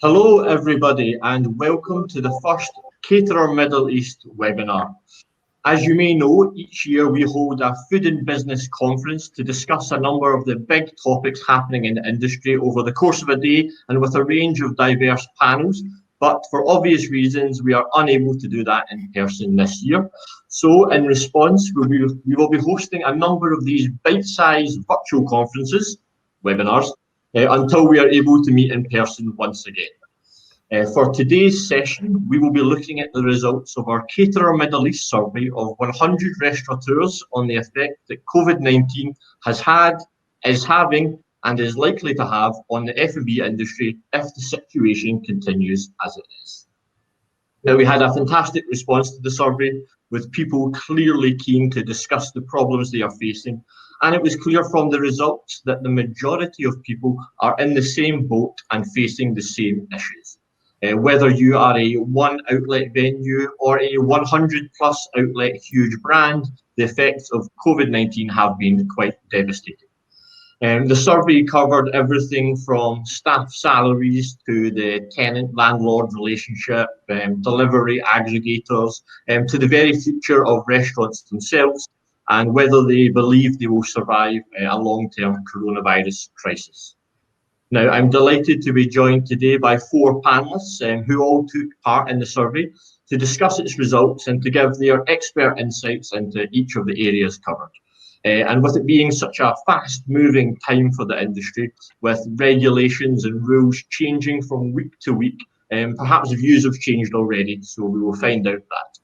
Hello everybody and welcome to the first Caterer Middle East webinar. As you may know, each year we hold a food and business conference to discuss a number of the big topics happening in the industry over the course of a day and with a range of diverse panels. But for obvious reasons, we are unable to do that in person this year. So in response, we will be hosting a number of these bite-sized virtual conferences, webinars, until we are able to meet in person once again. For today's session, we will be looking at the results of our Caterer Middle East survey of 100 restaurateurs on the effect that COVID-19 has had, is having, and is likely to have on the F&B industry if the situation continues as it is. Now, we had a fantastic response to the survey, with people clearly keen to discuss the problems they are facing, and it was clear from the results that the majority of people are in the same boat and facing the same issues. Whether you are a one outlet venue or a 100 plus outlet huge brand, the effects of COVID-19 have been quite devastating. The survey covered everything from staff salaries to the tenant-landlord relationship, delivery aggregators, to the very future of restaurants themselves and whether they believe they will survive a long-term coronavirus crisis. Now, I'm delighted to be joined today by 4 panellists who all took part in the survey to discuss its results and to give their expert insights into each of the areas covered. And with it being such a fast-moving time for the industry, with regulations and rules changing from week to week, perhaps views have changed already, so we will find out that.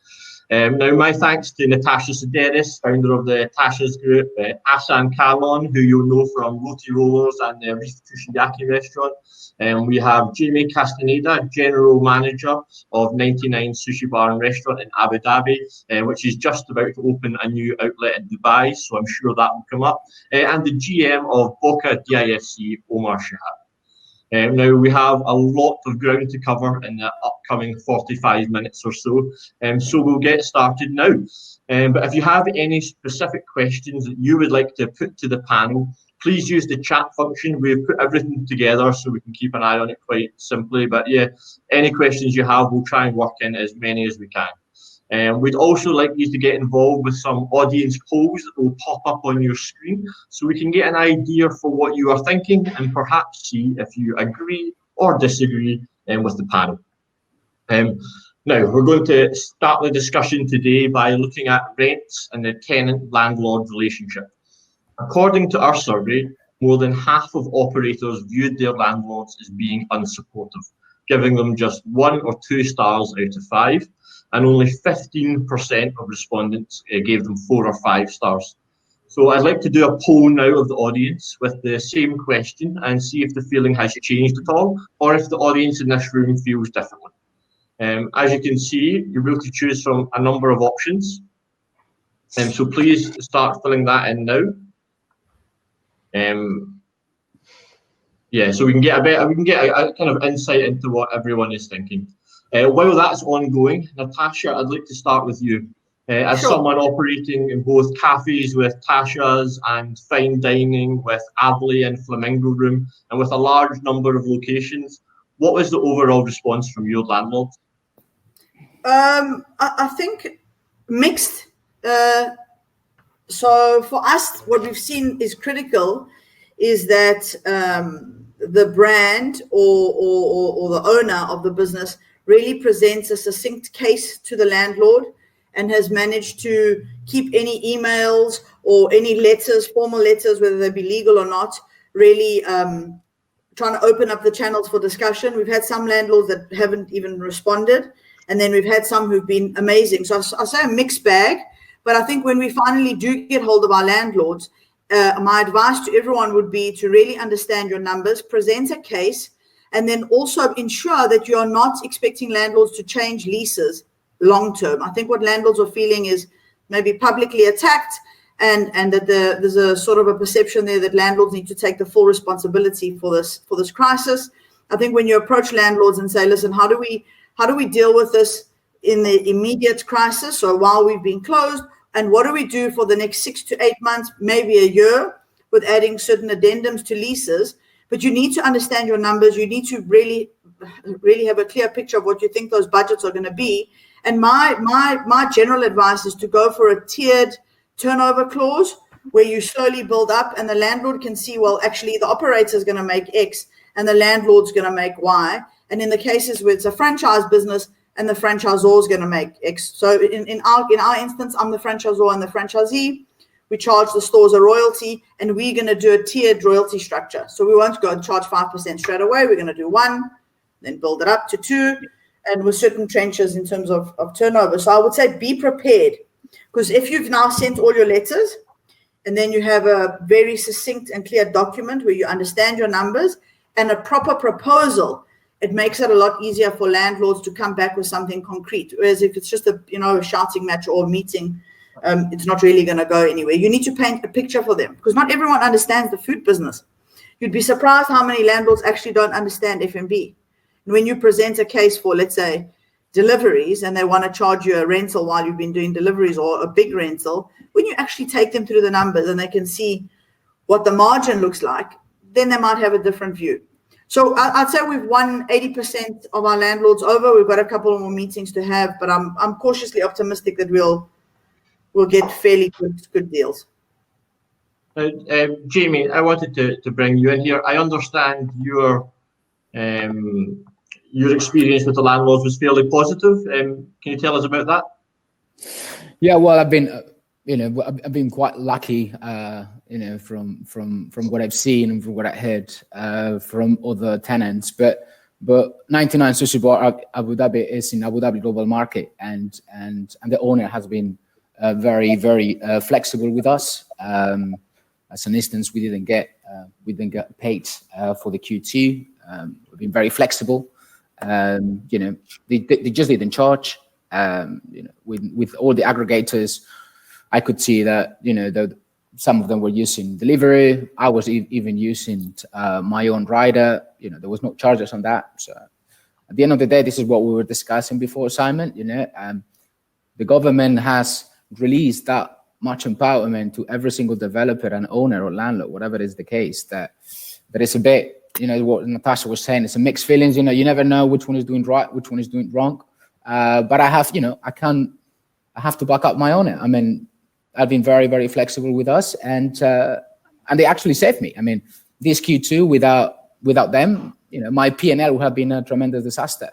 Now, my thanks to Natasha Sideris, founder of the Tashas Group, Ahsan Kahlon, who you'll know from Roti rollers and the Reif Kushiyaki restaurant. We have Jaime Castaneda, General Manager of 99 Sushi Bar and Restaurant in Abu Dhabi, which is just about to open a new outlet in Dubai, so I'm sure that will come up. And the GM of Boca Dubai, Omar Shihab. Now, we have a lot of ground to cover in the upcoming 45 minutes or so, so we'll get started now. But if you have any specific questions that you would like to put to the panel, please use the chat function. We've put everything together so we can keep an eye on it quite simply. But yeah, any questions you have, we'll try and work in as many as we can. We'd also like you to get involved with some audience polls that will pop up on your screen so we can get an idea for what you are thinking and perhaps see if you agree or disagree with the panel. Now, we're going to start the discussion today by looking at rents and the tenant-landlord relationship. According to our survey, more than half of operators viewed their landlords as being unsupportive, giving them just 1 or 2 stars out of 5. And only 15% of respondents gave them 4 or 5 stars. So I'd like to do a poll now of the audience with the same question and see if the feeling has changed at all, or if the audience in this room feels differently. As you can see, you're able to choose from a number of options. So please start filling that in now. Yeah, so we can get a kind of insight into what everyone is thinking. While that's ongoing, Natasha, I'd like to start with you. As someone operating in both cafes with Tasha's and fine dining with Avli and Flamingo Room, and with a large number of locations, what was the overall response from your landlords? I think mixed. So for us, what we've seen is critical is that the brand or the owner of the business really presents a succinct case to the landlord and has managed to keep any emails or any letters, formal letters, whether they be legal or not, really trying to open up the channels for discussion. We've had some landlords that haven't even responded, and then we've had some who've been amazing. So I'll say a mixed bag, but I think when we finally do get hold of our landlords, my advice to everyone would be to really understand your numbers, present a case, and then also ensure that you are not expecting landlords to change leases long term. I think what landlords are feeling is maybe publicly attacked, and that there's a sort of a perception there that landlords need to take the full responsibility for this crisis. I think when you approach landlords and say, listen, how do we deal with this in the immediate crisis, or while we've been closed, and what do we do for the next 6 to 8 months, maybe a year, with adding certain addendums to leases? But you need to understand your numbers. You need to really really have a clear picture of what you think those budgets are going to be. And my general advice is to go for a tiered turnover clause where you slowly build up, and the landlord can see, well, actually the operator is going to make X and the landlord's going to make Y. And in the cases where it's a franchise business, and the franchisor is going to make X. So in our instance, I'm the franchisor and the franchisee. We charge the stores a royalty, and we're going to do a tiered royalty structure. So we won't go and charge 5% straight away. We're going to do 1, then build it up to 2, and with certain trenches in terms of turnover. So I would say be prepared, because if you've now sent all your letters, and then you have a very succinct and clear document where you understand your numbers and a proper proposal, it makes it a lot easier for landlords to come back with something concrete. Whereas if it's just a shouting match or a meeting, it's not really going to go anywhere. You need to paint a picture for them, because not everyone understands the food business. You'd be surprised how many landlords actually don't understand F&B. And when you present a case for, let's say, deliveries, and they want to charge you a rental while you've been doing deliveries, or a big rental, when you actually take them through the numbers and they can see what the margin looks like, then they might have a different view. So I'd say we've won 80% of our landlords over. We've got a couple more meetings to have, but I'm cautiously optimistic that we'll get fairly good deals. Jaime, I wanted to bring you in here. I understand your experience with the landlords was fairly positive. Can you tell us about that? Yeah, well, I've been quite lucky, from what I've seen and from what I heard from other tenants. But 99 Sushi Bar Abu Dhabi is in Abu Dhabi global market, and the owner has been very, very flexible with us. As an instance, we didn't get paid for the Q2. We've been very flexible. They just didn't charge. With all the aggregators, I could see that some of them were using delivery. I was even using my own rider. There was no charges on that. So at the end of the day, this is what we were discussing before, Simon. The government has released that much empowerment to every single developer and owner or landlord, whatever is the case, that is a bit, what Natasha was saying, it's a mixed feelings. You never know which one is doing right, which one is doing wrong. But I have, I have to back up my owner. I mean, I've been very, very flexible with us, and they actually saved me. I mean, this Q2 without them, my P&L would have been a tremendous disaster.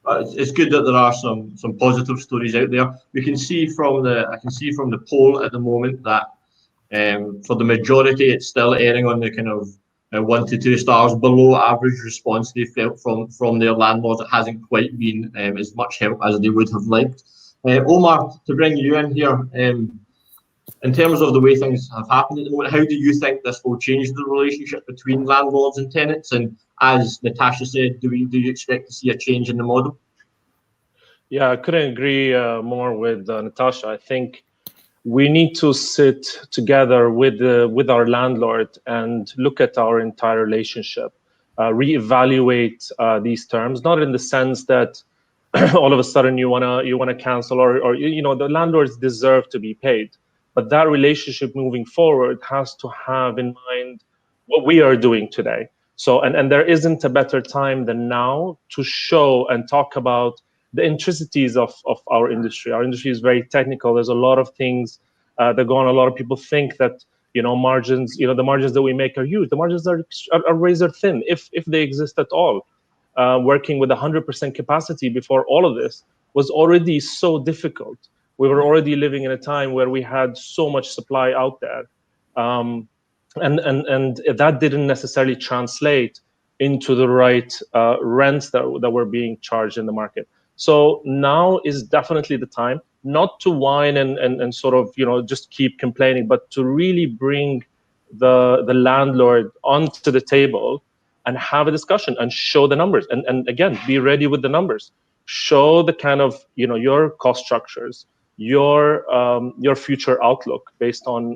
It's good that there are some positive stories out there. I can see from the poll at the moment that for the majority, it's still erring on the kind of 1 to 2 stars below average response they felt from their landlords. It hasn't quite been as much help as they would have liked. Omar, to bring you in here, in terms of the way things have happened at the moment, how do you think this will change the relationship between landlords and tenants? And as Natasha said, do you expect to see a change in the model? Yeah, I couldn't agree more with Natasha. I think we need to sit together with our landlord and look at our entire relationship, reevaluate these terms, not in the sense that all of a sudden you wanna cancel or the landlords deserve to be paid, but that relationship moving forward has to have in mind what we are doing today. So and there isn't a better time than now to show and talk about the intricacies of our industry. Our industry is very technical. There's a lot of things that go on. A lot of people think that margins, the margins that we make are huge. The margins are razor thin, if they exist at all. Working with 100% capacity before all of this was already so difficult. We were already living in a time where we had so much supply out there, and that didn't necessarily translate into the right rents that were being charged in the market. So now is definitely the time, not to whine and sort of just keep complaining, but to really bring the landlord onto the table and have a discussion and show the numbers, and again, be ready with the numbers. Show the kind of your cost structures, your future outlook based on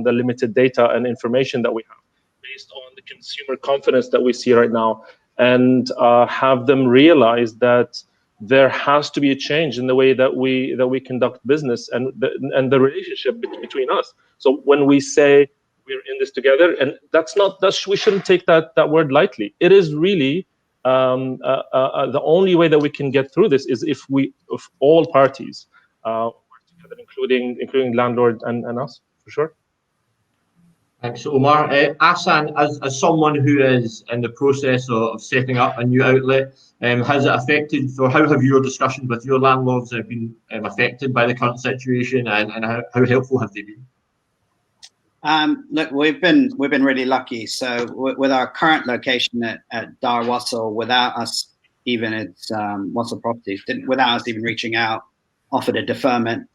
the limited data and information that we have, based on the consumer confidence that we see right now, and have them realize that there has to be a change in the way that we conduct business and the relationship between us. So when we say we're in this together, and we shouldn't take that word lightly. It is really the only way that we can get through this is if all parties work together, including landlord and us, for sure. Thanks, Omar. Ahsan, as someone who is in the process of setting up a new outlet, has it affected, or how have your discussions with your landlords been affected by the current situation, and how helpful have they been? Look, we've been really lucky. So with our current location at Dar Wassel, without us even Wassel Properties, without us even reaching out, offered a deferment,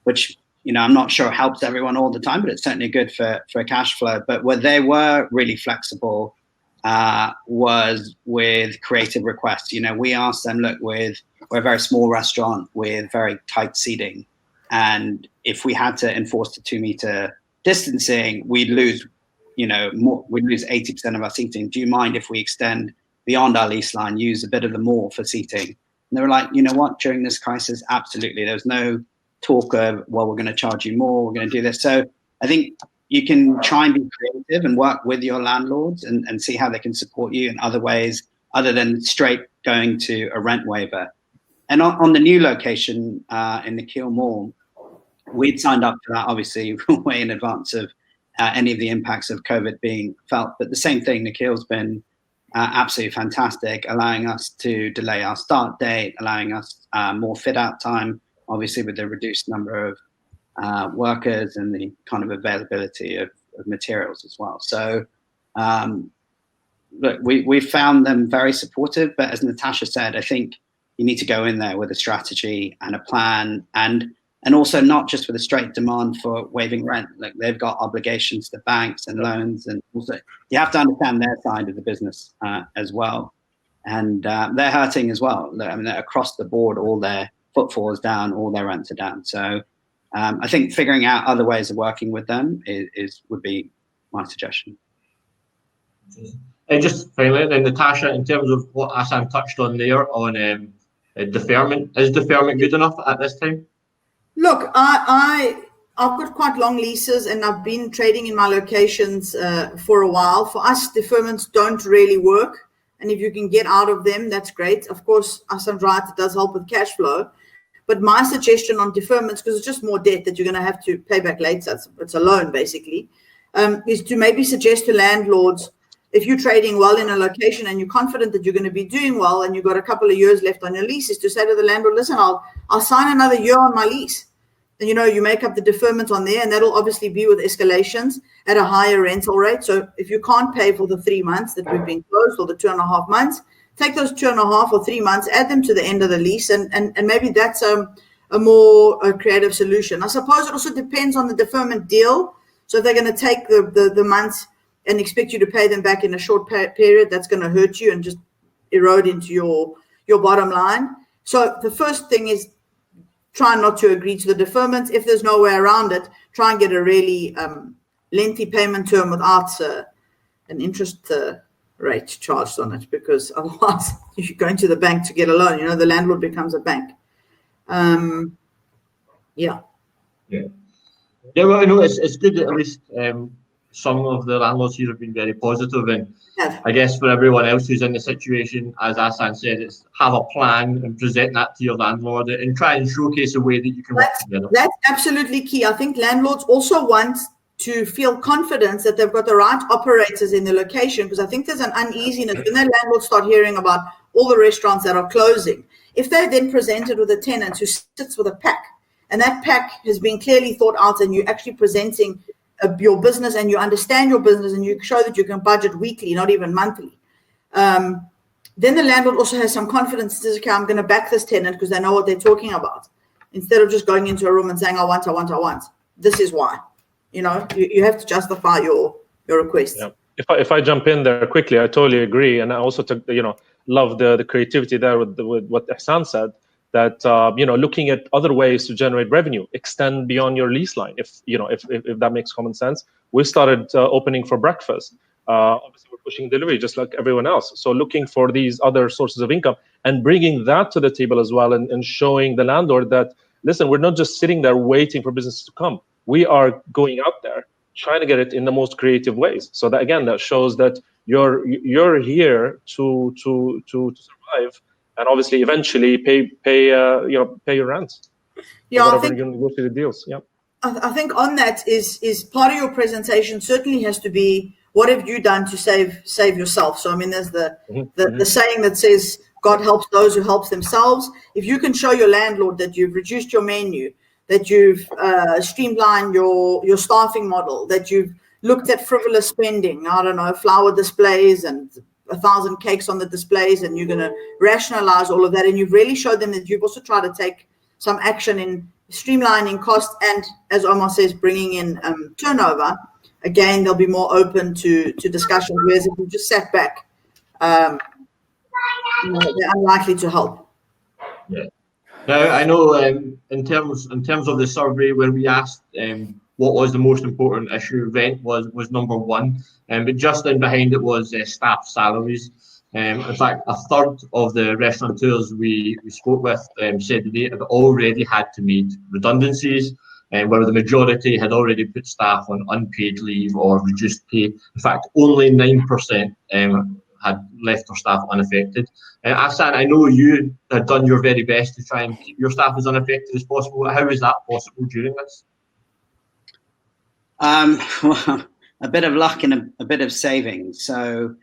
which I'm not sure helps everyone all the time, but it's certainly good for cash flow. But where they were really flexible was with creative requests. We asked them, look, we're a very small restaurant with very tight seating, and if we had to enforce the 2-meter distancing, we'd lose 80% of our seating. Do you mind if we extend beyond our lease line, use a bit of the mall for seating? And they were like, you know what, during this crisis, absolutely. There was no talk of, well, we're going to charge you more, we're going to do this. So I think you can try and be creative and work with your landlords and see how they can support you in other ways other than straight going to a rent waiver. And on the new location in the Kiel Mall, we'd signed up for that obviously way in advance of any of the impacts of COVID being felt. But the same thing, Nikhil's been absolutely fantastic, allowing us to delay our start date, allowing us more fit out time, obviously with the reduced number of workers and the kind of availability of materials as well. So look, we found them very supportive, but as Natasha said, I think you need to go in there with a strategy and a plan, and also not just with a straight demand for waiving rent. Like, they've got obligations to banks and loans, and also you have to understand their side of the business as well. And they're hurting as well. I mean, across the board, all their footfall is down, all their rents are down. So I think figuring out other ways of working with them would be my suggestion. And just finally, then, Natasha, in terms of what Ahsan touched on there on deferment, is deferment good enough at this time? Look, I've got quite long leases, and I've been trading in my locations for a while. For us, deferments don't really work, and if you can get out of them, that's great. Of course, Ahsan's right, it does help with cash flow. But my suggestion on deferments, because it's just more debt that you're going to have to pay back later, it's a loan basically, is to maybe suggest to landlords, if you're trading well in a location and you're confident that you're going to be doing well and you've got a couple of years left on your lease, is to say to the landlord, listen, I'll sign another year on my lease. And, you make up the deferment on there, and that'll obviously be with escalations at a higher rental rate. So if you can't pay for the 3 months that we've been closed, or the 2.5 months, take those 2.5 or 3 months, add them to the end of the lease, and maybe that's a more creative solution. I suppose it also depends on the deferment deal. So if they're going to take the months and expect you to pay them back in a short period, that's going to hurt you and just erode into your bottom line. So the first thing is try not to agree to the deferments. If there's no way around it, try and get a really lengthy payment term without an interest rate charged on it, because otherwise if you're going to the bank to get a loan, the landlord becomes a bank. Yeah, well, I know it's good that at least some of the landlords here have been very positive, and I guess for everyone else who's in the situation, as Ahsan said, it's have a plan and present that to your landlord and try and showcase a way that you can work together. That's absolutely key. I think landlords also want to feel confidence that they've got the right operators in the location, because I think there's an uneasiness when the landlords start hearing about all the restaurants that are closing. If they're then presented with a tenant who sits with a pack, and that pack has been clearly thought out, and you're actually presenting your business, and you understand your business, and you show that you can budget weekly, not even monthly, then the landlord also has some confidence. Says, okay, I'm going to back this tenant because they know what they're talking about, instead of just going into a room and saying, I want. This is why. You have to justify your request. Yeah. If I jump in there quickly, I totally agree, and I also love the creativity there with what Ahsan said. That looking at other ways to generate revenue, extend beyond your lease line. If that makes common sense. We started opening for breakfast. Obviously, we're pushing delivery just like everyone else. So looking for these other sources of income and bringing that to the table as well, and showing the landlord that, listen, we're not just sitting there waiting for business to come. We are going out there trying to get it in the most creative ways. So that, again, that shows that you're here to survive, and obviously eventually pay your rent. Yeah, whatever I think, you're going to go through the deals. Yeah. I think on that is part of your presentation certainly has to be, what have you done to save yourself? So I mean, there's the saying that says God helps those who help themselves. If you can show your landlord that you've reduced your menu, that you've streamlined your staffing model, that you've looked at frivolous spending, I don't know, flower displays and 1,000 cakes on the displays, and you're going to rationalize all of that, and you've really showed them that you've also tried to take some action in streamlining cost and, as Omar says, bringing in turnover, again, they'll be more open to discussion. Whereas if you just sat back, they're unlikely to help. Yeah. Now, I know in terms of the survey where we asked what was the most important issue, rent was number one, but just in behind it was staff salaries. In fact, a third of the restaurateurs we spoke with said that they had already had to make redundancies, where the majority had already put staff on unpaid leave or reduced pay. In fact, only 9% had left their staff unaffected. Ahsan, I know you had done your very best to try and keep your staff as unaffected as possible. How is that possible during this? Well, a bit of luck and a bit of savings. So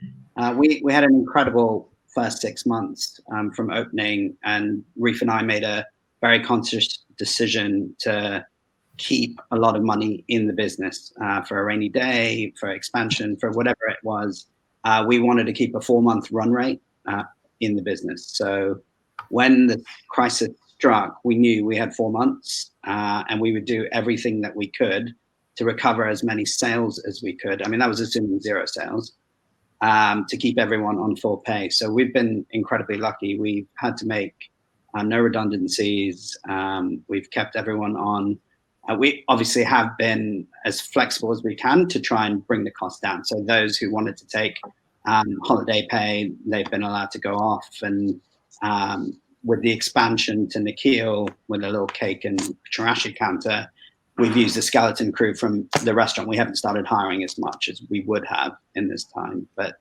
we had an incredible first 6 months from opening, and Reif and I made a very conscious decision to keep a lot of money in the business for a rainy day, for expansion, for whatever it was. We wanted to keep a 4-month run rate in the business. So when the crisis struck, we knew we had 4 months, and we would do everything that we could to recover as many sales as we could. I mean, that was assuming 0 sales, to keep everyone on full pay. So we've been incredibly lucky. We've had to make no redundancies. We've kept everyone on. We obviously have been as flexible as we can to try and bring the cost down. So those who wanted to take holiday pay, they've been allowed to go off. And with the expansion to Nikhil with a little cake and chirashi counter, we've used the skeleton crew from the restaurant. We haven't started hiring as much as we would have in this time. But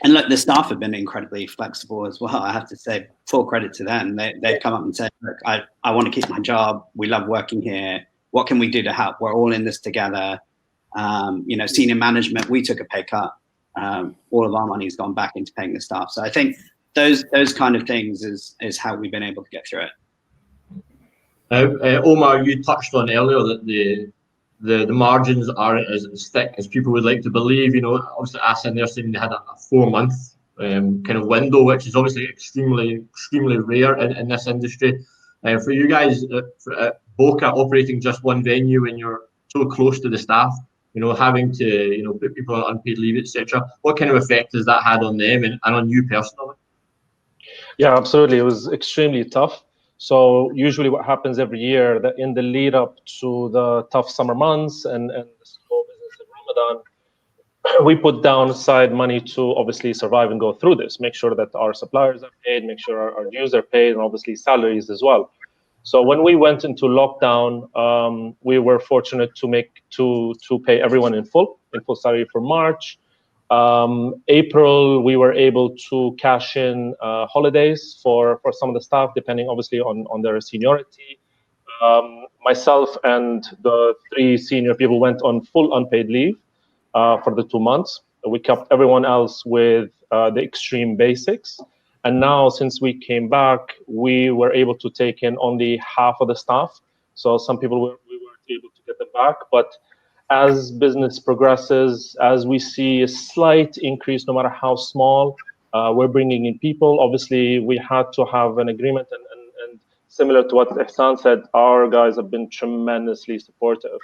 and look, the staff have been incredibly flexible as well. I have to say, full credit to them. They've come up and said, look, I want to keep my job. We love working here. What can we do to help? We're all in this together. Senior management, we took a pay cut. All of our money's gone back into paying the staff. So I think those kind of things is how we've been able to get through it. Omar, you touched on earlier that the margins aren't as thick as people would like to believe. Obviously, Ahsan there saying they had a 4-month kind of window, which is obviously extremely rare in this industry. For you guys, Boca operating just one venue when you're so close to the staff, having to put people on unpaid leave, etc. What kind of effect has that had on them and on you personally? Yeah, absolutely. It was extremely tough. So usually what happens every year, that in the lead up to the tough summer months and the slow business in Ramadan, we put down aside money to obviously survive and go through this, make sure that our suppliers are paid, make sure our dues are paid, and obviously salaries as well. So when we went into lockdown, we were fortunate to pay everyone in full salary for March. April, we were able to cash in holidays for some of the staff, depending obviously on their seniority. Myself and the 3 senior people went on full unpaid leave for the 2 months. We kept everyone else with the extreme basics. And now, since we came back, we were able to take in only half of the staff. So some people we weren't able to get them back. But as business progresses, as we see a slight increase, no matter how small, we're bringing in people. Obviously, we had to have an agreement, and similar to what Ahsan said, our guys have been tremendously supportive.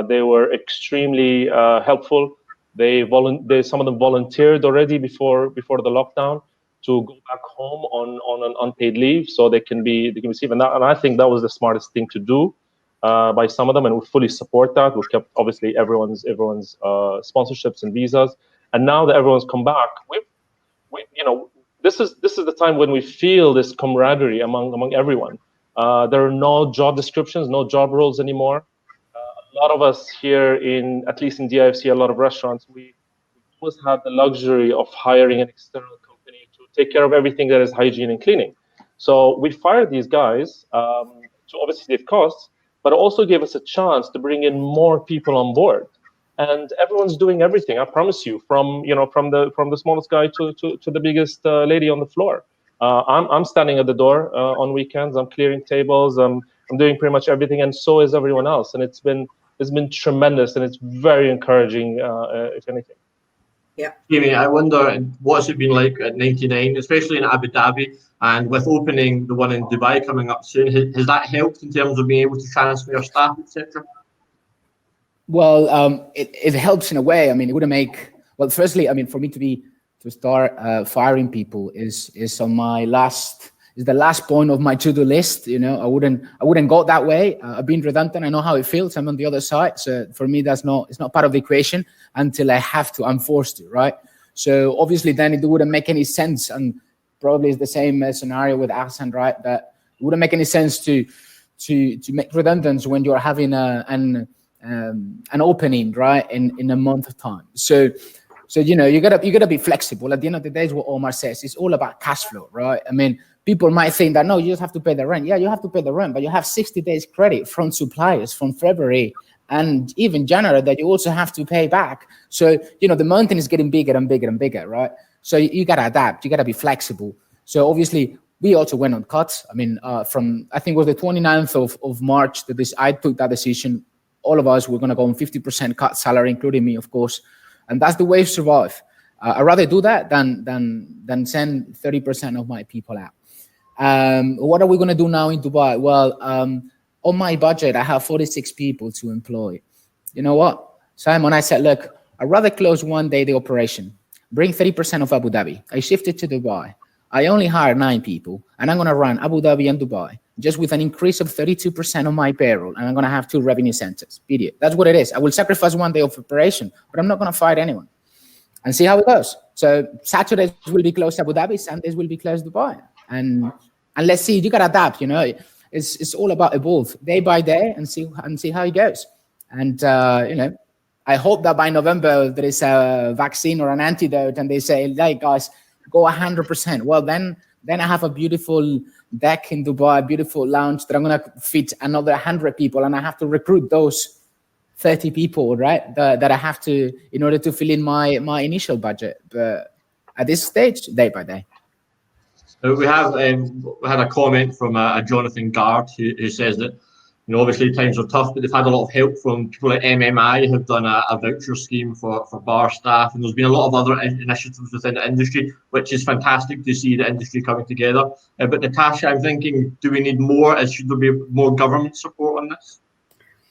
They were extremely helpful. Some of them volunteered already before the lockdown to go back home on an unpaid leave, so they can receive. And I think that was the smartest thing to do. By some of them, and we fully support that. We've kept obviously everyone's sponsorships and visas, and now that everyone's come back, this is the time when we feel this camaraderie among everyone. There are no job descriptions, no job roles anymore. A lot of us here at least in DIFC, a lot of restaurants, always had the luxury of hiring an external company to take care of everything that is hygiene and cleaning. So we fired these guys to obviously save costs, but also gave us a chance to bring in more people on board. And everyone's doing everything. I promise you, from the smallest guy to the biggest lady on the floor. I'm standing at the door on weekends. I'm clearing tables. I'm doing pretty much everything, and so is everyone else. And it's been tremendous, and it's very encouraging, if anything. Yeah. Jamie, I wonder what's it been like at 99, especially in Abu Dhabi, and with opening the one in Dubai coming up soon. Has that helped in terms of being able to transfer your staff, etc.? Well, it helps in a way. I mean, it wouldn't make. Well, firstly, I mean, for me to start firing people is on my last. Is the last point of my to-do list. You know, I wouldn't go that way. I've been redundant. I know how it feels. I'm on the other side. So for me, it's not part of the equation until I have to. I'm forced to, right? So obviously, then it wouldn't make any sense. And probably it's the same scenario with Ahsan, right? That it wouldn't make any sense to make redundant when you're having an opening, right, in a month of time. So you know, you gotta be flexible. At the end of the day, is what Omar says. It's all about cash flow, right? I mean, people might think that no, you just have to pay the rent. Yeah, you have to pay the rent, but you have 60 days credit from suppliers from February and even January that you also have to pay back. So you know, the mountain is getting bigger and bigger and bigger, right? So you gotta adapt. You gotta be flexible. So obviously, we also went on cuts. I mean, from I think it was the 29th of March that I took that decision. All of us were going to go on 50% cut salary, including me, of course. And that's the way to survive. I'd rather do that than send 30% of my people out. What are we going to do now in Dubai? Well, on my budget, I have 46 people to employ. You know what, Simon? I said, look, I'd rather close one day the operation, bring 30% of Abu Dhabi. I shifted to Dubai. I only hired 9 people, and I'm going to run Abu Dhabi and Dubai just with an increase of 32% on my payroll, and I'm going to have 2 revenue centers, period. That's what it is. I will sacrifice one day of operation, but I'm not going to fire anyone. And see how it goes. So Saturdays will be closed Abu Dhabi, Sundays will be closed Dubai. And let's see, you got to adapt, you know. It's all about evolve day by day and see how it goes. And, you know, I hope that by November there is a vaccine or an antidote and they say, hey, guys, go 100%. Well, then I have a beautiful deck in Dubai, beautiful lounge that I'm going to fit another 100 people, and I have to recruit those 30 people, right? That I have to in order to fill in my initial budget. But at this stage, day by day. We had a comment from a Jonathan Gard who says that, you know, obviously times are tough, but they've had a lot of help from people like MMI who've done a voucher scheme for bar staff, and there's been a lot of other initiatives within the industry, which is fantastic to see the industry coming together. But Natasha, I'm thinking, do we need more? Should there be more government support on this?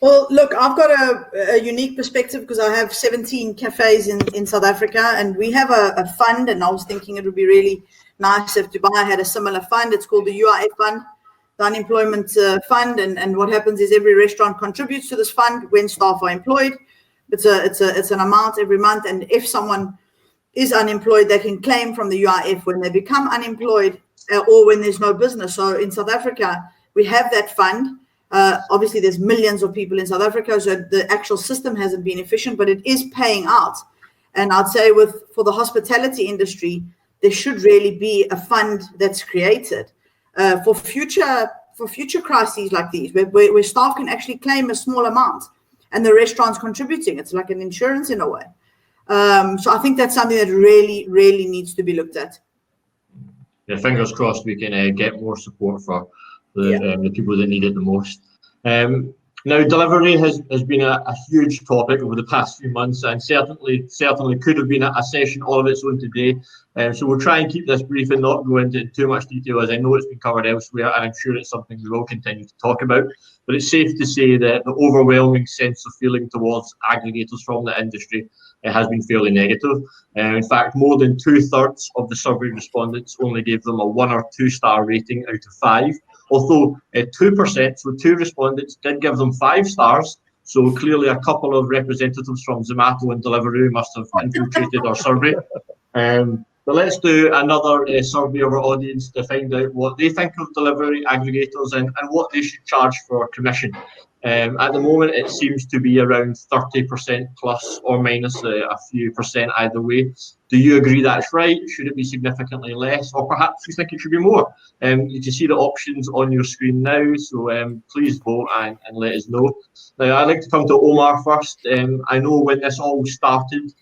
Well, look, I've got a unique perspective because I have 17 cafes in South Africa, and we have a fund, and I was thinking it would be really nice if Dubai had a similar fund. It's called the UIF fund, the unemployment fund, and what happens is every restaurant contributes to this fund when staff are employed. It's an amount every month, and if someone is unemployed, they can claim from the UIF when they become unemployed or when there's no business. So in South Africa, we have that fund. Obviously, there's millions of people in South Africa, so the actual system hasn't been efficient, but it is paying out. And I'd say for the hospitality industry, there should really be a fund that's created for future crises like these, where staff can actually claim a small amount and the restaurant's contributing. It's like an insurance in a way. So I think that's something that really, really needs to be looked at. Yeah, fingers crossed we can get more support for the people that need it the most. Now, delivery has been a huge topic over the past few months, and certainly could have been a session all of its own today. So we'll try and keep this brief and not go into too much detail, as I know it's been covered elsewhere, and I'm sure it's something we will continue to talk about. But it's safe to say that the overwhelming sense of feeling towards aggregators from the industry has been fairly negative. In fact, more than 2/3 of the survey respondents only gave them a 1 or 2 star rating out of 5. Although 2%, so 2 respondents, did give them 5 stars. So clearly a couple of representatives from Zomato and Deliveroo must have infiltrated our survey. But let's do another survey of our audience to find out what they think of delivery aggregators and what they should charge for commission. At the moment, it seems to be around 30% plus or minus a few percent either way. Do you agree that's right? Should it be significantly less, or perhaps you think it should be more? You can see the options on your screen now, so please vote and let us know. Now, I'd like to come to Omar first. I know when this all started,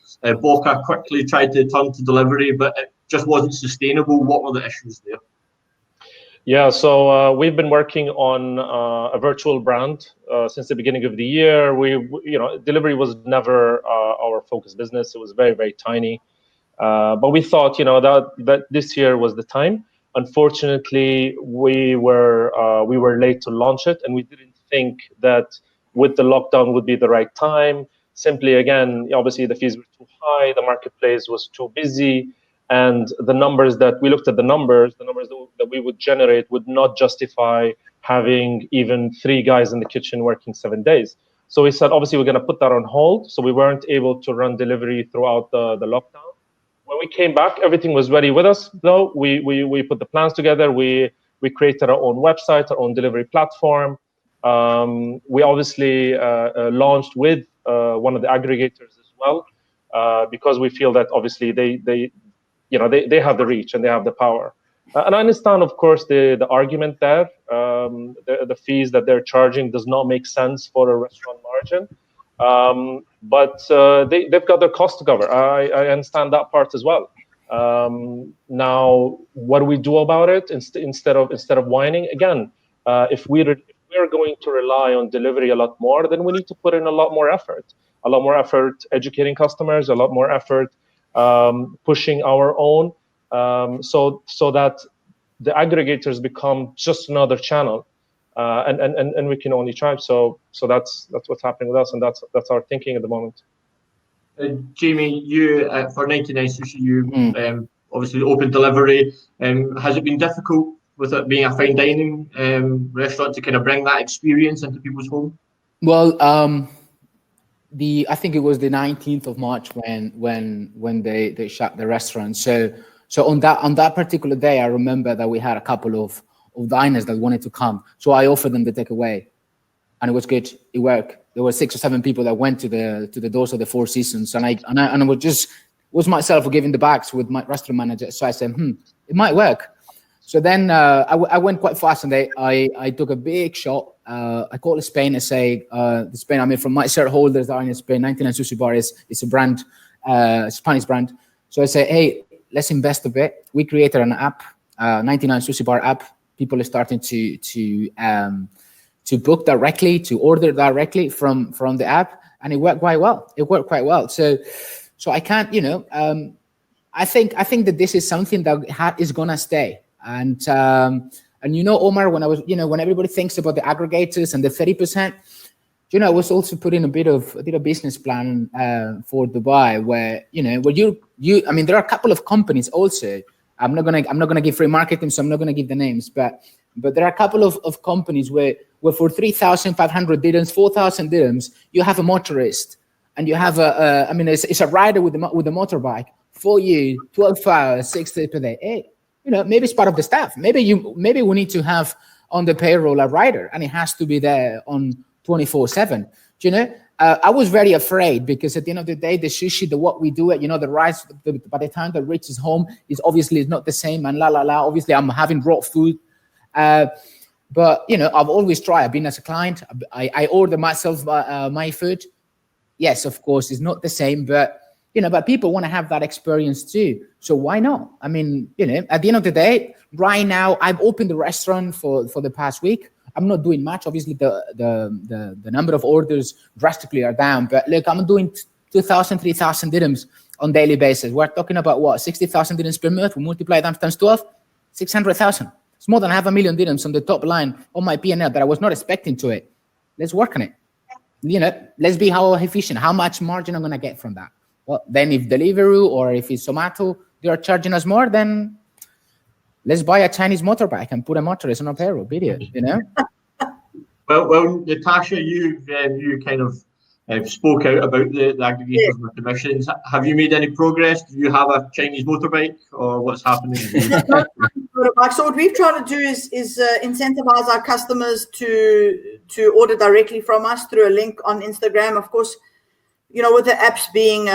Boca quickly tried to turn to delivery, but it just wasn't sustainable. What were the issues there? Yeah, so we've been working on a virtual brand since the beginning of the year. Delivery was never our focus business. It was very, very tiny. But we thought, that this year was the time. Unfortunately, we were late to launch it, and we didn't think that with the lockdown would be the right time. Simply, again, obviously the fees were too high, the marketplace was too busy. And the numbers that we looked at, the numbers that we would generate would not justify having even 3 guys in the kitchen working 7 days. So we said, obviously, we're going to put that on hold. So we weren't able to run delivery throughout the lockdown. When we came back, everything was ready with us. Though we put the plans together. We created our own website, our own delivery platform. We obviously launched with one of the aggregators as well, because we feel that obviously they have the reach and they have the power. And I understand, of course, the argument there. The fees that they're charging does not make sense for a restaurant margin. But they've got their cost to cover. I understand that part as well. Now, what do we do about it instead of whining? Again, if we're going to rely on delivery a lot more, then we need to put in a lot more effort educating customers, a lot more effort pushing our own, so that the aggregators become just another channel, and we can only charge. So that's what's happening with us, and that's our thinking at the moment. Jaime, you for 99 Sushi, you obviously open delivery. Has it been difficult with it being a fine dining restaurant to kind of bring that experience into people's home? Well, I think it was the 19th of March when they shut the restaurant. So on that particular day, I remember that we had a couple of diners that wanted to come. So I offered them the takeaway, and it was good. It worked. There were 6 or 7 people that went to the doors of the Four Seasons, and I was myself giving the bags with my restaurant manager. So I said, it might work. So then I went quite fast, and I took a big shot. I called Spain and say, Spain, I mean, from my shareholders that are in Spain, 99 Sushi Bar is a brand, Spanish brand. So I said, hey, let's invest a bit. We created an app, 99 Sushi Bar app. People are starting to book directly, to order directly from the app, and it worked quite well. So I can't, I think that this is something that is gonna stay. And Omar, when everybody thinks about the aggregators and the 30%, I was also putting a bit of business plan for Dubai, where I mean, there are a couple of companies also. I'm not gonna give free marketing, so I'm not gonna give the names, but there are a couple of companies where for 3,500 dirhams, 4,000 dirhams, you have a motorist, and you have it's a rider with a motorbike for you, 12 hours, 6 days per day. Hey, maybe it's part of the staff. Maybe we need to have on the payroll a rider, and it has to be there on 24/7. I was very afraid, because at the end of the day, the sushi, what we do it, the rice, by the time that reaches home is obviously not the same, and obviously I'm having raw food. But I've always tried. I've been as a client. I order myself my food. Yes, of course, it's not the same, but people want to have that experience too. So why not? I mean, at the end of the day, right now, I've opened the restaurant for the past week. I'm not doing much. Obviously, the number of orders drastically are down. But look, I'm doing 2,000, 3,000 dirhams on daily basis. We're talking about what? 60,000 dirhams per month. We multiply that times 12, 600,000. It's more than 500,000 dirhams on the top line on my P&L that I was not expecting to it. Let's work on it. Let's be how efficient. How much margin I'm going to get from that? Well, then if Deliveroo or if it's Zomato, they are charging us more, then let's buy a Chinese motorbike and put a motorist on a payroll, period, Well, Natasha, you kind of spoke out about the aggregators and the commissions. Have you made any progress? Do you have a Chinese motorbike, or what's happening? So what we've tried to do is incentivize our customers to order directly from us through a link on Instagram. Of course, you know, with the apps being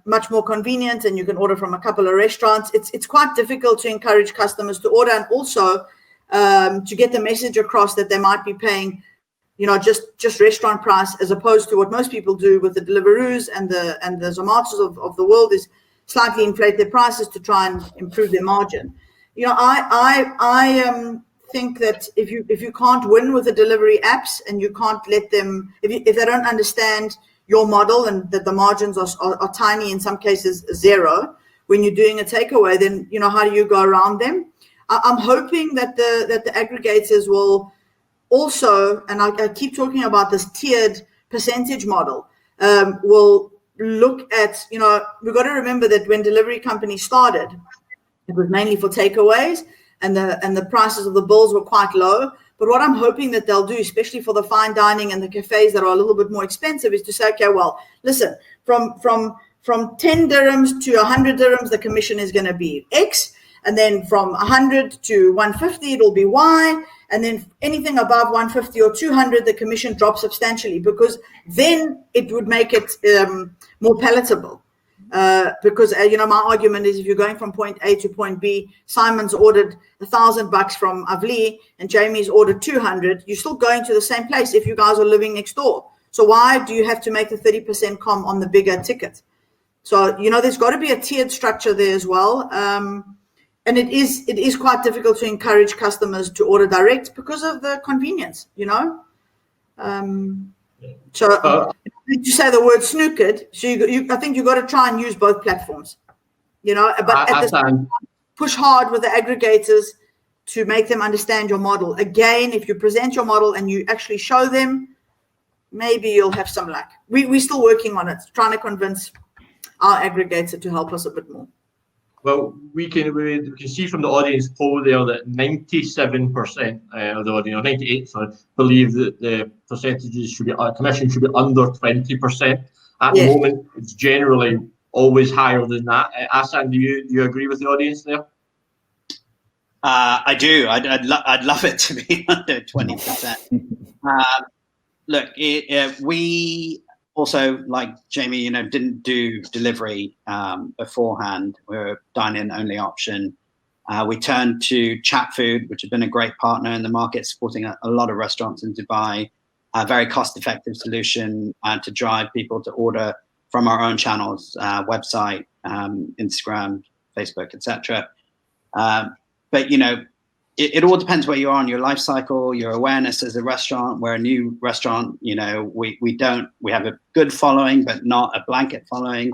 much more convenient and you can order from a couple of restaurants, it's quite difficult to encourage customers to order, and also to get the message across that they might be paying, you know, just restaurant price, as opposed to what most people do with the Deliveroos and the Zomatos of the world, is slightly inflate their prices to try and improve their margin. You know, I think that if you can't win with the delivery apps, and you can't let them, if they don't understand your model and that the margins are tiny, in some cases zero, when you're doing a takeaway, then, you know, how do you go around them? I'm hoping that the aggregators will also, and I keep talking about this tiered percentage model, will look at, you know, we've got to remember that when delivery companies started, it was mainly for takeaways, and the prices of the bills were quite low. But what I'm hoping that they'll do, especially for the fine dining and the cafes that are a little bit more expensive, is to say, okay, well, listen, from 10 dirhams to 100 dirhams, the commission is going to be X. And then from 100 to 150, it'll be Y. And then anything above 150 or 200, the commission drops substantially, because then it would make it more palatable. Because you know, my argument is, if you're going from point A to point B, Simon's ordered $1,000 from Avli and Jaime's ordered 200, you're still going to the same place if you guys are living next door. So why do you have to make the 30% com on the bigger ticket? So, you know, there's got to be a tiered structure there as well. And it is quite difficult to encourage customers to order direct because of the convenience, you know. To say the word snookered, so I think you've got to try and use both platforms, you know. But at the same time, push hard with the aggregators to make them understand your model. Again, if you present your model and you actually show them, maybe you'll have some luck. We're still working on it, trying to convince our aggregator to help us a bit more. Well, we can see from the audience poll there that 97% of the audience, or 98%, sorry, believe that the percentages should be, commission should be under 20%. At the moment, it's generally always higher than that. Ahsan, do you agree with the audience there? I do. I'd love it to be under 20%. Look, we also, like Jaime, you know, didn't do delivery beforehand. We were a dine-in only option. We turned to chat food, which has been a great partner in the market, supporting a lot of restaurants in Dubai. A very cost-effective solution to drive people to order from our own channels, website, Instagram, Facebook, etc. But you know, it all depends where you are in your life cycle, your awareness as a restaurant. We're a new restaurant, you know, we have a good following, but not a blanket following.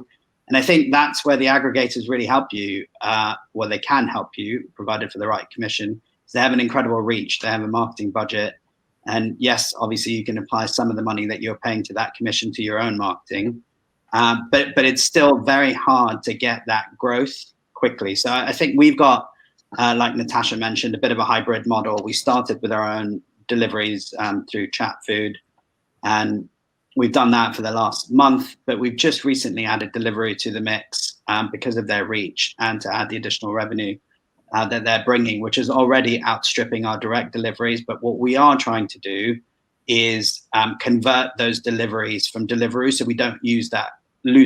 And I think that's where the aggregators really help you, well, they can help you, provided for the right commission. So they have an incredible reach, they have a marketing budget. And yes, obviously you can apply some of the money that you're paying to that commission to your own marketing. But it's still very hard to get that growth quickly. So I think we've got, like Natasha mentioned, a bit of a hybrid model. We started with our own deliveries through chat food, and we've done that for the last month, but we've just recently added delivery to the mix because of their reach and to add the additional revenue that they're bringing, which is already outstripping our direct deliveries. But what we are trying to do is convert those deliveries from Deliveroo, so we don't lose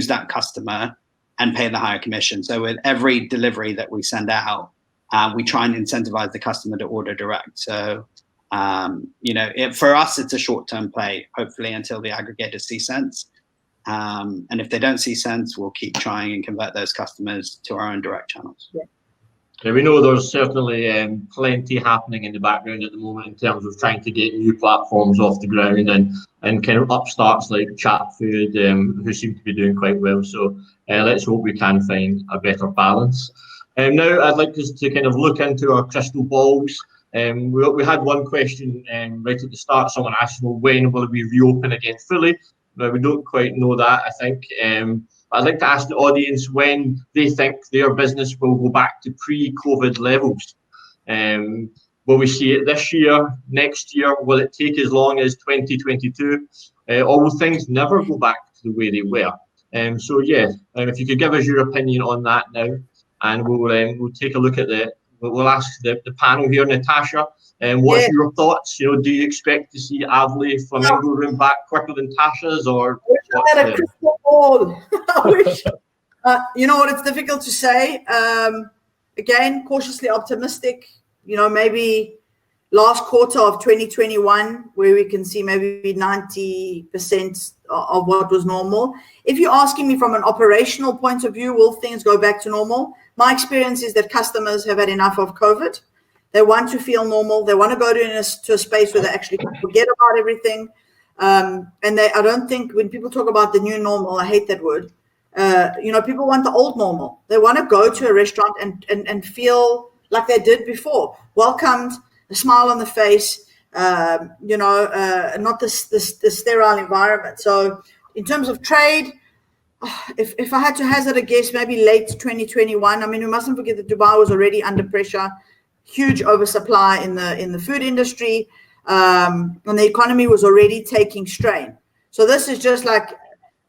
that customer and pay the higher commission. So with every delivery that we send out, we try and incentivize the customer to order direct. So, you know, for us, it's a short-term play, hopefully until the aggregators see sense. And if they don't see sense, we'll keep trying and convert those customers to our own direct channels. Yeah, we know there's certainly plenty happening in the background at the moment in terms of trying to get new platforms off the ground and kind of upstarts like chat food who seem to be doing quite well. So let's hope we can find a better balance. Now I'd like us to kind of look into our crystal balls. We had one question right at the start. Someone asked, well, when will we reopen again fully? Now, we don't quite know that, I think. I'd like to ask the audience when they think their business will go back to pre-COVID levels. Will we see it this year, next year? Will it take as long as 2022? Or will things never go back to the way they were? So yeah, if you could give us your opinion on that now, and we'll take a look at we'll ask the panel here, Natasha. And what's your thoughts? You know, do you expect to see Avli Flamingo Room back quicker than Tasha's, or? I had a crystal ball. I wish. You know what? It's difficult to say. Again, cautiously optimistic. You know, maybe last quarter of 2021, where we can see maybe 90% of what was normal. If you're asking me from an operational point of view, will things go back to normal? My experience is that customers have had enough of COVID. They want to feel normal. They want to go to a space where they actually forget about everything. And I don't think when people talk about the new normal, I hate that word. You know, people want the old normal. They want to go to a restaurant and feel like they did before, welcomed, a smile on the face, you know, not the sterile environment. So in terms of trade, if I had to hazard a guess, maybe late 2021. I mean, we mustn't forget that Dubai was already under pressure, huge oversupply in the food industry, and the economy was already taking strain. So this is just like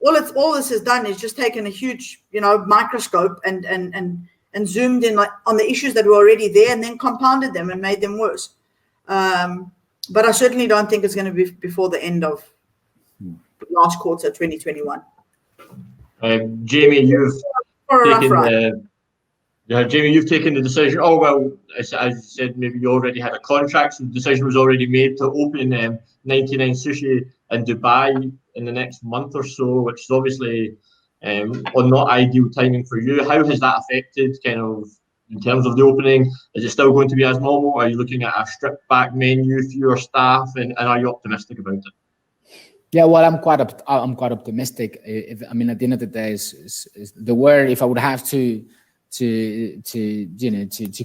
all this has done is just taken a huge, you know, microscope and zoomed in on the issues that were already there and then compounded them and made them worse. But I certainly don't think it's going to be before the end of last quarter 2021. Jamie, you've taken the decision. Oh, well, as you said, maybe you already had a contract, so the decision was already made to open 99 Sushi in Dubai in the next month or so, which is obviously on not ideal timing for you. How has that affected kind of in terms of the opening? Is it still going to be as normal? Are you looking at a stripped back menu for your staff, and are you optimistic about it? Yeah, well, I'm quite optimistic. I mean, at the end of the day, is the word. If I would have to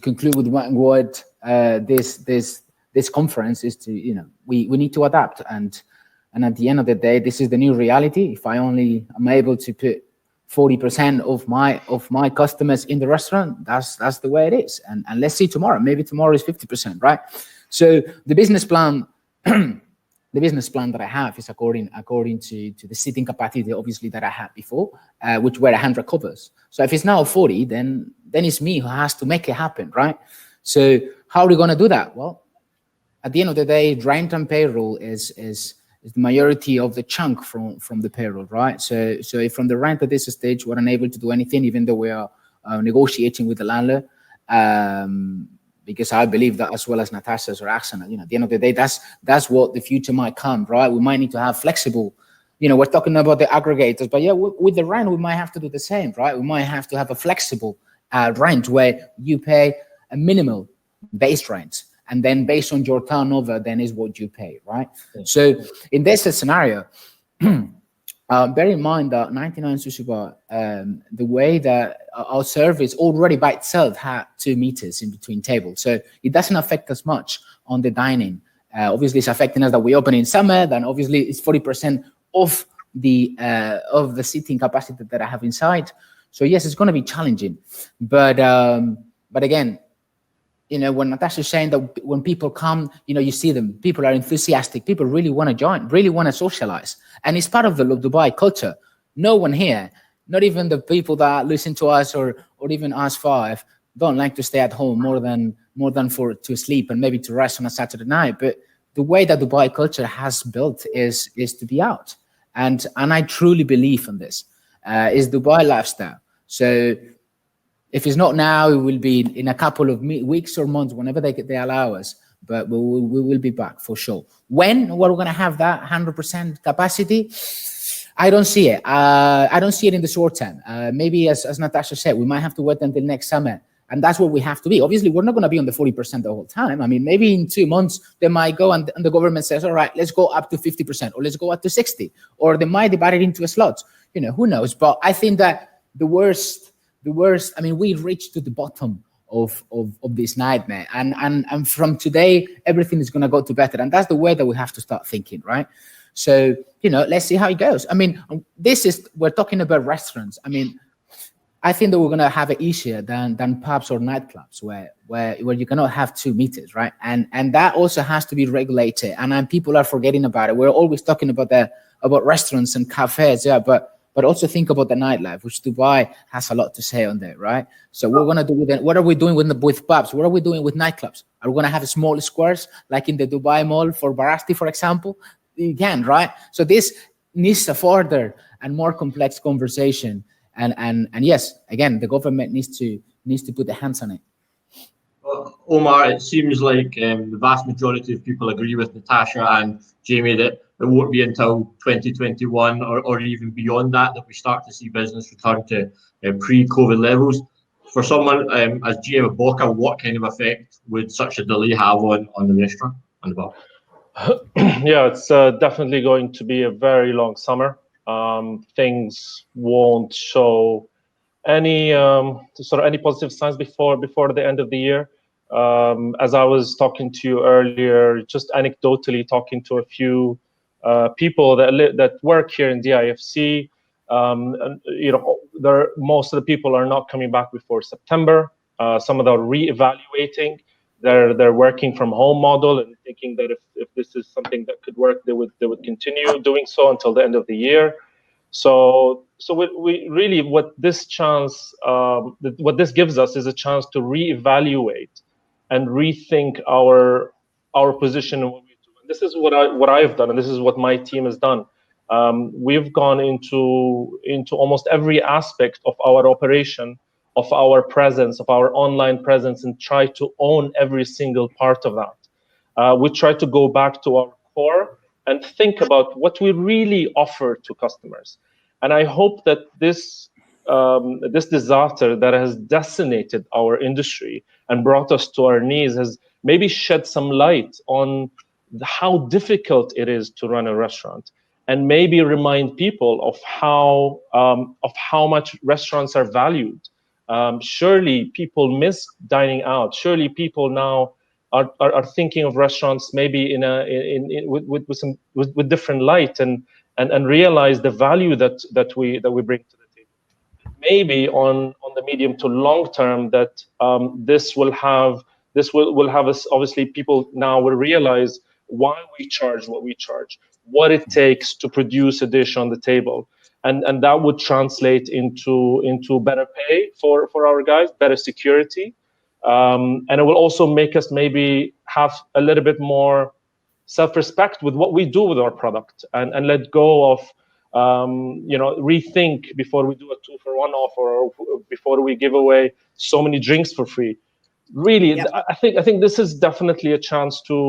conclude with one word, this conference is to, you know, we need to adapt, and at the end of the day, this is the new reality. If I only am able to put 40% of my customers in the restaurant, that's the way it is. And let's see tomorrow. Maybe tomorrow is 50%, right? So the business plan. The business plan that I have is according to the seating capacity, obviously, that I had before, which were 100 covers. So if it's now 40, then it's me who has to make it happen, right? So how are we going to do that? Well, at the end of the day, rent and payroll is the majority of the chunk from the payroll, right? So if from the rent at this stage, we're unable to do anything, even though we are negotiating with the landlord. Because I believe that, as well as Natasha's or Ahsan, you know, at the end of the day, that's what the future might come, right? We might need to have flexible, you know, we're talking about the aggregators, but yeah, with the rent, we might have to do the same, right? We might have to have a flexible rent where you pay a minimal base rent, and then based on your turnover, then is what you pay, right? Yeah. So in this scenario, bear in mind that 99 Sushi Bar, the way that our service already by itself had 2 meters in between tables. So it doesn't affect us much on the dining. Obviously, it's affecting us that we open in summer, then obviously it's 40% of the seating capacity that I have inside. So yes, it's going to be challenging. But again, you know, when Natasha is saying that when people come, you know, you see them, people are enthusiastic, people really want to join, really want to socialize. And it's part of the Dubai culture. No one here, not even the people that listen to us or even us 5, don't like to stay at home more than to sleep and maybe to rest on a Saturday night. But the way that Dubai culture has built is to be out. And I truly believe in this, is Dubai lifestyle. So if it's not now, it will be in a couple of weeks or months, whenever they allow us. But we will be back for sure. When we're going to have that 100% capacity, I don't see it. I don't see it in the short term. Maybe, as Natasha said, we might have to wait until next summer. And that's what we have to be. Obviously, we're not going to be on the 40% the whole time. I mean, maybe in 2 months, they might go and the government says, all right, let's go up to 50%, or let's go up to 60%. Or they might divide it into a slot. You know, who knows? But I think that the worst, I mean, we reached to the bottom of this nightmare. And from today, everything is going to go to better. And that's the way that we have to start thinking, right? So, you know, let's see how it goes. I mean, we're talking about restaurants. I mean, I think that we're going to have it easier than pubs or nightclubs where you cannot have 2 meters, right? And that also has to be regulated. And people are forgetting about it. We're always talking about restaurants and cafes, yeah, but but also think about the nightlife, which Dubai has a lot to say on that, right? So what we're gonna do with it, what are we doing with pubs? What are we doing with nightclubs? Are we gonna have small squares like in the Dubai Mall for Barasti, for example? You can, right? So this needs a further and more complex conversation. And yes, again, the government needs to put their hands on it. Omar, it seems like the vast majority of people agree with Natasha and Jaime that it won't be until 2021 or even beyond that we start to see business return to pre-COVID levels. For someone as GM of Boca, what kind of effect would such a delay have on the restaurant and the bar? Yeah, it's definitely going to be a very long summer. Things won't show any any positive signs before the end of the year. As I was talking to you earlier, just anecdotally talking to a few people that work here in DIFC, and, most of the people are not coming back before September. Some of them are reevaluating their working from home model and thinking that if this is something that could work, they would continue doing so until the end of the year. So we really, what this gives us is a chance to reevaluate and rethink our position and what we do. And this is what I've done, and this is what my team has done. We've gone into almost every aspect of our operation, of our presence, of our online presence, and try to own every single part of that. We try to go back to our core and think about what we really offer to customers. And I hope that this disaster that has decimated our industry and brought us to our knees has maybe shed some light on how difficult it is to run a restaurant, and maybe remind people of how much restaurants are valued. Surely people miss dining out. Surely people now are thinking of restaurants maybe with different light and realize the value that we bring to the table. Maybe on the medium to long term that this will have us, obviously people now will realize why we charge what we charge, what it takes to produce a dish on the table. And that would translate into better pay for our guys, better security. And it will also make us maybe have a little bit more self-respect with what we do with our product, and let go of rethink before we do a 2-for-1 offer, or before we give away so many drinks for free. Really, yep. I think this is definitely a chance to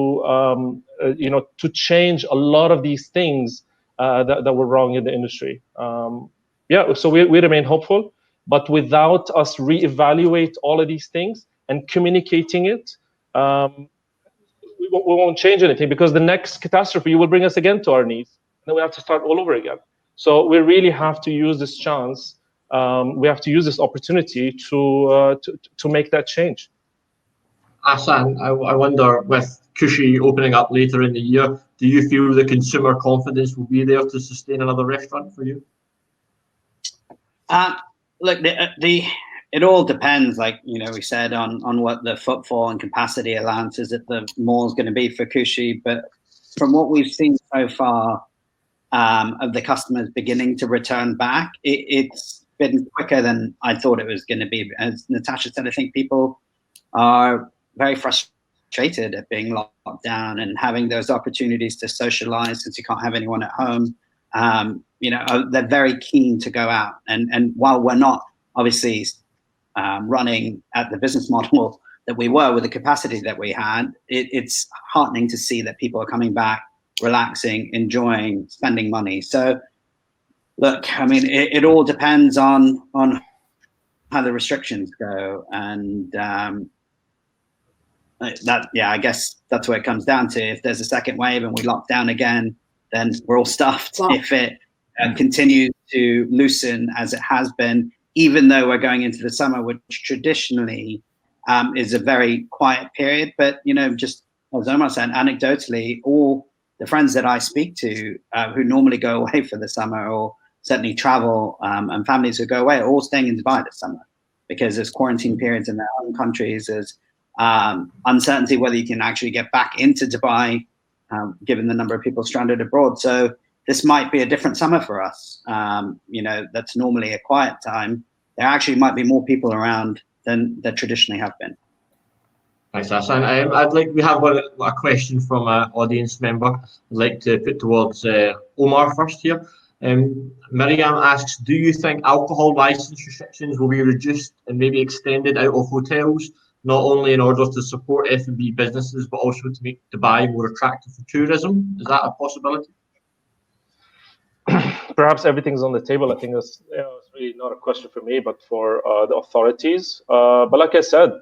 to change a lot of these things that were wrong in the industry. So we remain hopeful, but without us reevaluate all of these things and communicating it, we won't change anything, because the next catastrophe will bring us again to our knees, and then we have to start all over again. So we really have to use this chance. We have to use this opportunity to make that change. Ahsan, I wonder, with Kushi opening up later in the year, do you feel the consumer confidence will be there to sustain another restaurant for you? Look, it all depends, like we said, on what the footfall and capacity allowances at the mall is going to be for Kushi. But from what we've seen so far of the customers beginning to return back, it's been quicker than I thought it was going to be. As Natasha said, I think people are very frustrated at being locked down and having those opportunities to socialize since you can't have anyone at home. They're very keen to go out. And while we're not obviously running at the business model that we were with the capacity that we had, it's heartening to see that people are coming back, relaxing, enjoying, spending money. So look, I mean, it all depends on how the restrictions go. And I guess that's where it comes down to. If there's a second wave and we lock down again, then we're all stuffed. Wow. If it continues to loosen as it has been, even though we're going into the summer, which traditionally is a very quiet period. But, just as Omar said, anecdotally, all the friends that I speak to who normally go away for the summer, or certainly travel, and families who go away, are all staying in Dubai this summer, because there's quarantine periods in their own countries. There's uncertainty whether you can actually get back into Dubai, given the number of people stranded abroad. So this might be a different summer for us. That's normally a quiet time. There actually might be more people around than there traditionally have been. Thanks, Ahsan. We have a question from an audience member. I'd like to put towards Omar first here. Miriam asks, do you think alcohol license restrictions will be reduced and maybe extended out of hotels, not only in order to support F&B businesses, but also to make Dubai more attractive for tourism? Is that a possibility? Perhaps everything's on the table. I think it's really not a question for me, but for the authorities. But like I said,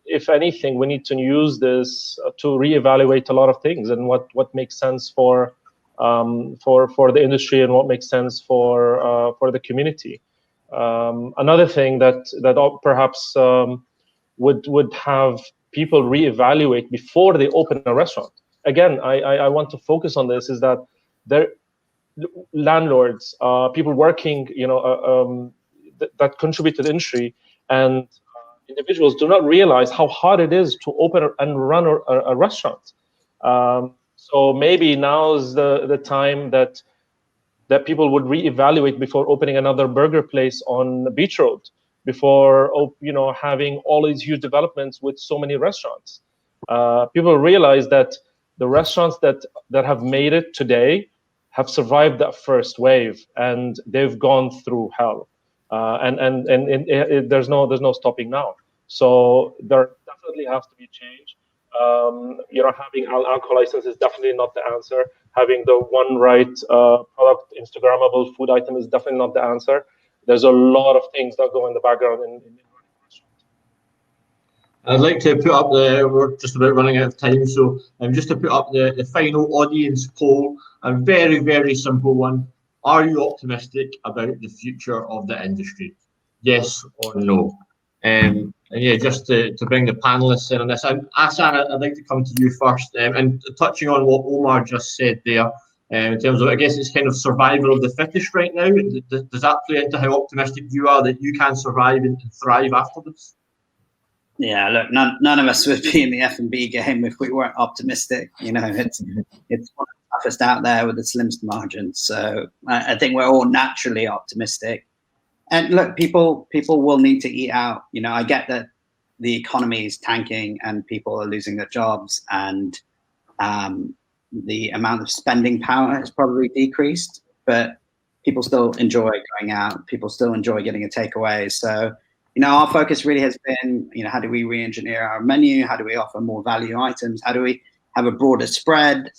if anything, we need to use this to reevaluate a lot of things and what makes sense for the industry and what makes sense for the community. Another thing that perhaps would have people reevaluate before they open a restaurant. Again, I want to focus on this, is that landlords, people working, that contribute to the industry, and individuals do not realize how hard it is to open and run a restaurant. So maybe now's the time that people would reevaluate before opening another burger place on Beach Road, before having all these huge developments with so many restaurants. People realize that the restaurants that have made it today have survived that first wave, and they've gone through hell, and there's no stopping now. So there definitely has to be change. Having an alcohol license is definitely not the answer. Having the one right product, Instagrammable food item, is definitely not the answer. There's a lot of things that go in the background in restaurants. I'd like to put up we're just about running out of time, so just to put up the final audience poll, a very, very simple one. Are you optimistic about the future of the industry? Yes or no? And yeah, just to bring the panelists in on this, Ahsan, I'd like to come to you first, and touching on what Omar just said there, in terms of, I guess it's kind of survival of the fittest right now. Does that play into how optimistic you are that you can survive and thrive after this? Yeah, look, none of us would be in the F&B game if we weren't optimistic. It's one of the toughest out there with the slimmest margins. So I think we're all naturally optimistic. And look, people will need to eat out. I get that the economy is tanking and people are losing their jobs, and the amount of spending power has probably decreased, but people still enjoy going out. People still enjoy getting a takeaway. So, our focus really has been, how do we re-engineer our menu? How do we offer more value items? How do we have a broader spread?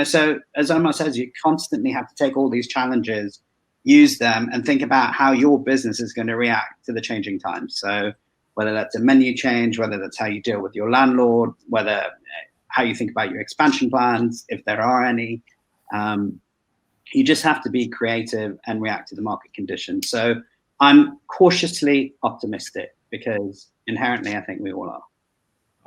So as Omar says, you constantly have to take all these challenges, use them, and think about how your business is going to react to the changing times. So whether that's a menu change, whether that's how you deal with your landlord, whether how you think about your expansion plans, if there are any, you just have to be creative and react to the market conditions. So I'm cautiously optimistic because inherently I think we all are.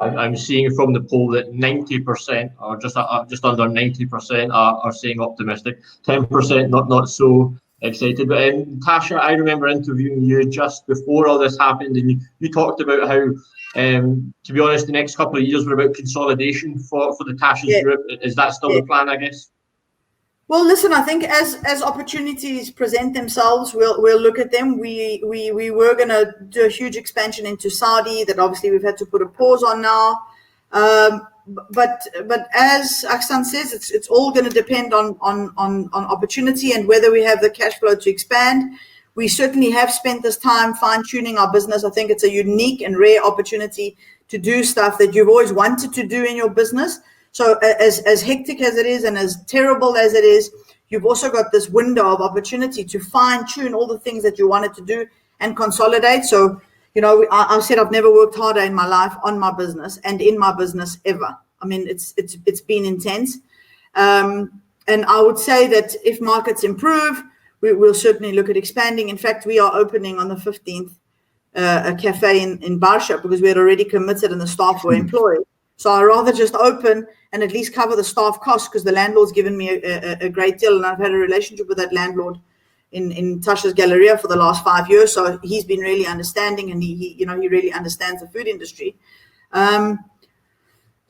I'm seeing from the poll that 90% or just under 90% are saying optimistic, 10% not so excited. But Tasha, I remember interviewing you just before all this happened, and you talked about how, to be honest, the next couple of years were about consolidation for the Tashas group. Is that still the plan, I guess? Well, listen, I think as opportunities present themselves, we'll look at them. We were going to do a huge expansion into Saudi that obviously we've had to put a pause on now. But as Ahsan says, it's all going to depend on opportunity and whether we have the cash flow to expand. We certainly have spent this time fine-tuning our business. I think it's a unique and rare opportunity to do stuff that you've always wanted to do in your business. So as hectic as it is and as terrible as it is, you've also got this window of opportunity to fine-tune all the things that you wanted to do and consolidate. So, I said I've never worked harder in my life on my business and in my business ever. I mean, it's been intense. And I would say that if markets improve, we'll certainly look at expanding. In fact, we are opening on the 15th a cafe in Barsha because we had already committed and the staff were employed. So I'd rather just open and at least cover the staff costs because the landlord's given me a great deal, and I've had a relationship with that landlord in Tasha's Galleria for the last 5 years. So he's been really understanding, and he really understands the food industry.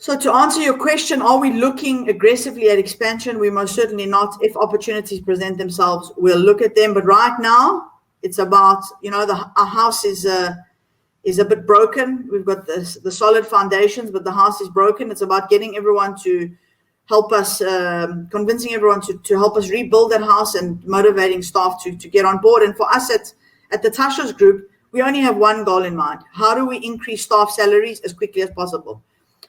So to answer your question, are we looking aggressively at expansion? We're most certainly not. If opportunities present themselves, we'll look at them. But right now, it's about, our house is a bit broken. We've got the solid foundations, but the house is broken. It's about getting everyone to help us, convincing everyone to help us rebuild that house and motivating staff to get on board. And for us at the Tashas Group, we only have one goal in mind. How do we increase staff salaries as quickly as possible?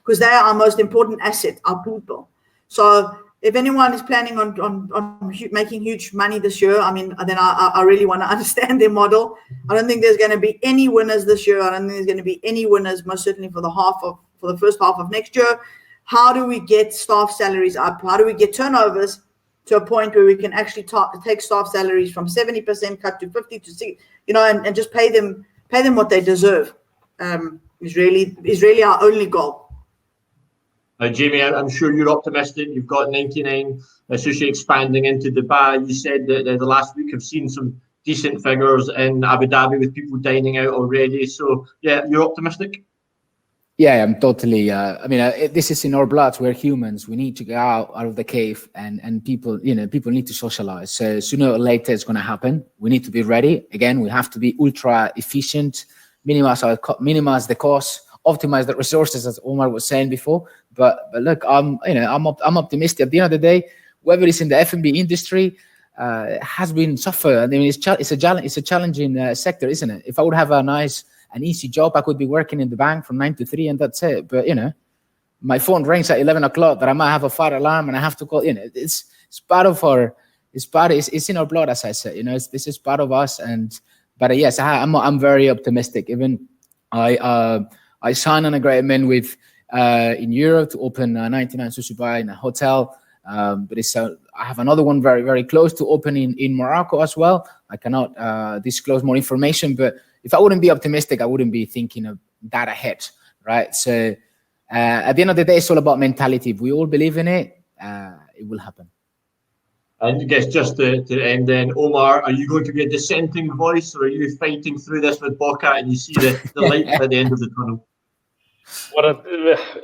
Because they are our most important asset, our people. So if anyone is planning on making huge money this year, then I really want to understand their model. I don't think there's going to be any winners this year. I don't think there's going to be any winners, most certainly for the first half of next year. How do we get staff salaries up? How do we get turnovers to a point where we can actually take staff salaries from 70% cut to 50 to 60, and just pay them what they deserve? Is really our only goal. Jaime, I'm sure you're optimistic. You've got 99 Sushi expanding into Dubai. You said that the last week have seen some decent figures in Abu Dhabi with people dining out already. So, yeah, you're optimistic? Yeah, I'm totally. This is in our blood. We're humans. We need to get out of the cave, and people need to socialize. So sooner or later, it's going to happen. We need to be ready. Again, we have to be ultra efficient, minimize the cost, optimize the resources, as Omar was saying before. But look, I'm optimistic. At the end of the day, whoever is in the F&B industry has been suffer. I mean, it's a challenging sector, isn't it? If I would have an easy job, I could be working in the bank from 9 to 3 and that's it. But my phone rings at 11 o'clock that I might have a fire alarm and I have to call. It's part of it's in our blood, as I said. This is part of us. But yes, I'm very optimistic. Even I signed an agreement with in Europe to open 99 Sushi Bar in a hotel. But I have another one very, very close to open in Morocco as well. I cannot disclose more information, but if I wouldn't be optimistic, I wouldn't be thinking of that ahead, right? So at the end of the day, it's all about mentality. If we all believe in it, it will happen. And I guess just to end then, Omar, are you going to be a dissenting voice, or are you fighting through this with Boca and you see the light at the end of the tunnel?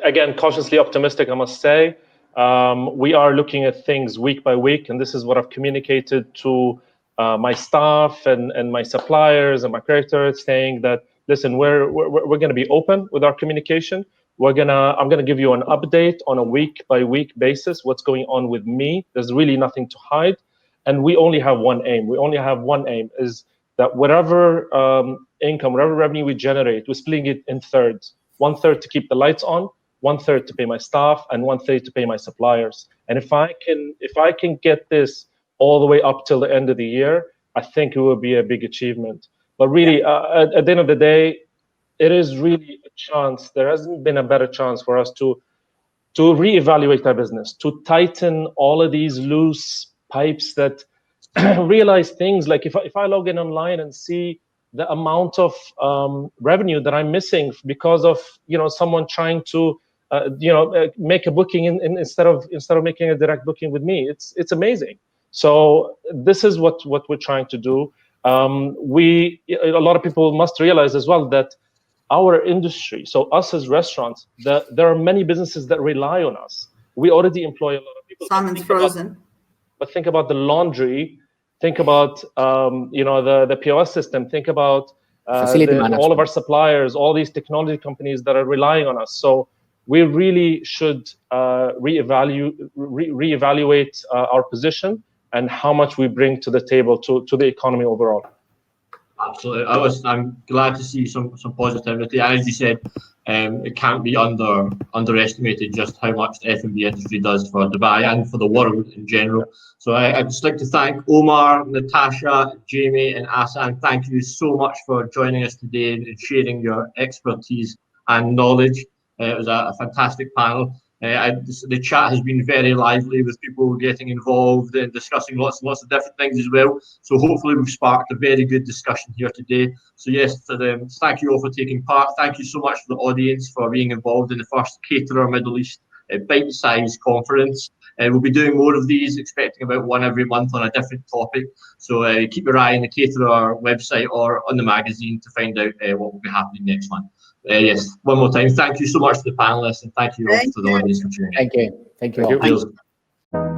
Again, cautiously optimistic, I must say. We are looking at things week by week, and this is what I've communicated to my staff and my suppliers and my creditors, saying that, listen, we're going to be open with our communication. I'm going to give you an update on a week by week basis, what's going on with me. There's really nothing to hide. And we only have one aim. Is that whatever income, whatever revenue we generate, we're splitting it in thirds. 1/3 to keep the lights on, 1/3 to pay my staff, and 1/3 to pay my suppliers. And if I can get this all the way up till the end of the year, I think it will be a big achievement. But really, at the end of the day, it is really a chance. There hasn't been a better chance for us to reevaluate our business, to tighten all of these loose pipes that realize things like if I log in online and see the amount of revenue that I'm missing because of someone trying to make a booking instead of making a direct booking with me, it's amazing. So this is what we're trying to do. A lot of people must realize as well that our industry, so us as restaurants, there are many businesses that rely on us. We already employ a lot of people. Simon's frozen. But think about the laundry. Think about the POS system. Think about all of our suppliers, all these technology companies that are relying on us. So we really should reevaluate our position and how much we bring to the table to the economy overall. Absolutely. I'm glad to see some positivity. As you said, it can't be underestimated just how much the F&B industry does for Dubai and for the world in general. So I'd just like to thank Omar, Natasha, Jaime, and Ahsan. Thank you so much for joining us today and sharing your expertise and knowledge. It was a fantastic panel. The chat has been very lively with people getting involved and discussing lots and lots of different things as well. So hopefully we've sparked a very good discussion here today. So yes, thank you all for taking part. Thank you so much for the audience for being involved in the first Caterer Middle East Bitesize conference. We'll be doing more of these, expecting about one every month on a different topic. So keep your eye on the Caterer website or on the magazine to find out what will be happening next month. Yes, one more time, thank you so much to the panelists, and thank you all Thank to the you. audience for tuning in. Thank you. Thank you all. Thank you. Cheers.